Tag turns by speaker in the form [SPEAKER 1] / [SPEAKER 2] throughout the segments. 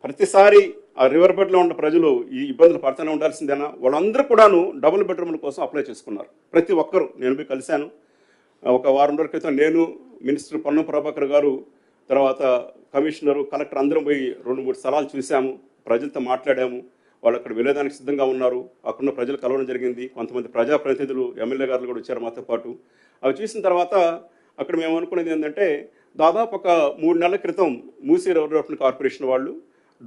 [SPEAKER 1] ప్రతిసారి ఆ రివర్ బెడ్లో ఉన్న ప్రజలు ఈ ఇబ్బందులు పడుతూనే ఉండాల్సిందేనా? వాళ్ళందరూ కూడాను డబుల్ బెడ్రూమ్ల కోసం అప్లై చేసుకున్నారు. ప్రతి ఒక్కరు. నేను పోయి కలిశాను. ఒక వారం రోజుల క్రితం నేను, మినిస్టర్ పొన్నం ప్రభాకర్ గారు, తర్వాత కమిషనరు, కలెక్టర్ అందరం పోయి 2-3 స్థలాలు చూసాము. ప్రజలతో మాట్లాడాము. వాళ్ళు అక్కడ వెళ్ళేదానికి సిద్ధంగా ఉన్నారు. అక్కడున్న ప్రజలు కలవడం జరిగింది. కొంతమంది ప్రజాప్రతినిధులు, ఎమ్మెల్యే గారు కూడా వచ్చారు మాతో పాటు. అవి చూసిన తర్వాత అక్కడ మేము అనుకునేది ఏంటంటే, దాదాపు ఒక 3 నెలల క్రితం మూసీ డెవలప్మెంట్ కార్పొరేషన్ వాళ్ళు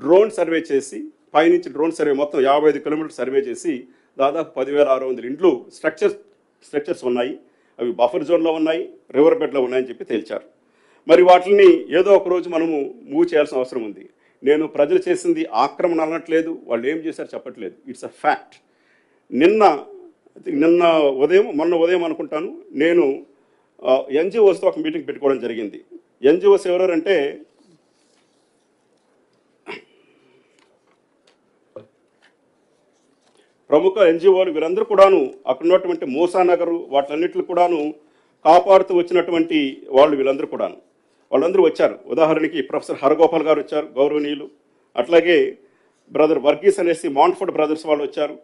[SPEAKER 1] డ్రోన్ సర్వే చేసి, పైనుంచి డ్రోన్ సర్వే మొత్తం 55 కిలోమీటర్లు సర్వే చేసి దాదాపు 10,600 ఇండ్లు స్ట్రక్చర్స్ ఉన్నాయి. అవి బఫర్ జోన్లో ఉన్నాయి, రివర్ బెడ్లో ఉన్నాయని చెప్పి తేల్చారు. మరి వాటిని ఏదో ఒక రోజు మనము మూవ్ చేయాల్సిన అవసరం ఉంది. నేను ప్రజలు చేసింది ఆక్రమణ అనట్లేదు, వాళ్ళు ఏం చేశారు చెప్పట్లేదు. It's a fact. మొన్న ఉదయం అనుకుంటాను, నేను ఎన్జిఓస్తో ఒక మీటింగ్ పెట్టుకోవడం జరిగింది. ఎన్జిఓస్ ఎవరంటే ప్రముఖ ఎన్జిఓలు, వీరందరూ కూడాను అక్కడ ఉన్నటువంటి మూసానగరు వాటిలన్నింటిని కూడాను కాపాడుతూ వచ్చినటువంటి వాళ్ళు. వాళ్ళందరూ వచ్చారు. ఉదాహరణకి ప్రొఫెసర్ హరగోపాల్ గారు వచ్చారు, గౌరవనీయులు. అట్లాగే బ్రదర్ వర్గీస్ అనేసి మాంట్ఫోర్డ్ బ్రదర్స్ వాళ్ళు వచ్చారు.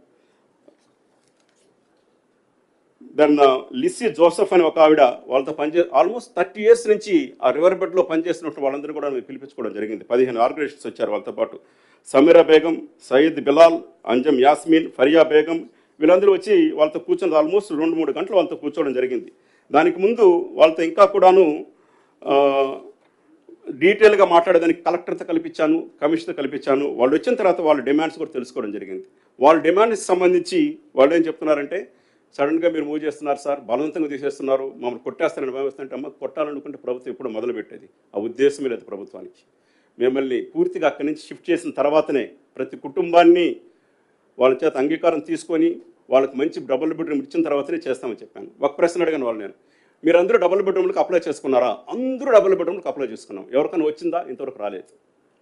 [SPEAKER 1] దెన్ లిస్సీ జోసెఫ్ అని ఒక ఆవిడ, వాళ్ళతో ఆల్మోస్ట్ 30 years నుంచి ఆ రివర్ బెడ్లో పనిచేసినట్టు వాళ్ళందరూ కూడా పిలిపించుకోవడం జరిగింది. 15 ఆర్గనైజేషన్స్ వచ్చారు వాళ్ళతో పాటు. సమీరా బేగం, సయీద్ బిలాల్, అంజమ్ యాస్మిన్, ఫరియా బేగం, వీళ్ళందరూ వచ్చి వాళ్ళతో కూర్చొని ఆల్మోస్ట్ 2-3 గంటలు వాళ్ళతో కూర్చోవడం జరిగింది. దానికి ముందు వాళ్ళతో ఇంకా కూడాను డీటెయిల్గా మాట్లాడేదానికి కలెక్టర్తో కల్పించాను, కమిషనర్తో కల్పించాను. వాళ్ళు వచ్చిన తర్వాత వాళ్ళ డిమాండ్స్ కూడా తెలుసుకోవడం జరిగింది. వాళ్ళ డిమాండ్స్కి సంబంధించి వాళ్ళు ఏం చెప్తున్నారంటే, సడన్గా మీరు మూవ్ చేస్తున్నారు సార్, బలవంతంగా తీసేస్తున్నారు, మమ్మల్ని కొట్టేస్తారని భావిస్తుంటే, అమ్మ కొట్టాలనుకుంటే ప్రభుత్వం ఎప్పుడు మొదలుపెట్టేది. ఆ ఉద్దేశమే లేదు ప్రభుత్వానికి. మిమ్మల్ని పూర్తిగా అక్కడి నుంచి షిఫ్ట్ చేసిన తర్వాతనే ప్రతి కుటుంబాన్ని వాళ్ళ చేత అంగీకారం తీసుకొని వాళ్ళకి మంచి డబుల్ బెడ్రూమ్ ఇచ్చిన తర్వాతనే చేస్తామని చెప్పాను. ఒక ప్రశ్న అడిగాను వాళ్ళు, నేను మీరందరూ డబుల్ బెడ్రూమ్లకు అప్లై చేసుకున్నారా? అందరూ డబుల్ బెడ్రూమ్లకు అప్లై చేసుకున్నాం. ఎవరికైనా వచ్చిందా? ఇంతవరకు రాలేదు.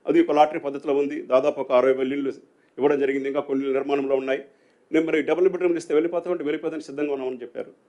[SPEAKER 1] అది ఒక లాటరీ పద్ధతిలో ఉంది. దాదాపు ఒక 60,000 ఇళ్ళు ఇవ్వడం జరిగింది. ఇంకా కొన్ని నిర్మాణంలో ఉన్నాయి. నేను మరి డబుల్ బెడ్రూమ్లు ఇస్తే వెళ్ళిపోతామంటే వెళ్ళిపోతానికి సిద్ధంగా ఉన్నామని చెప్పారు.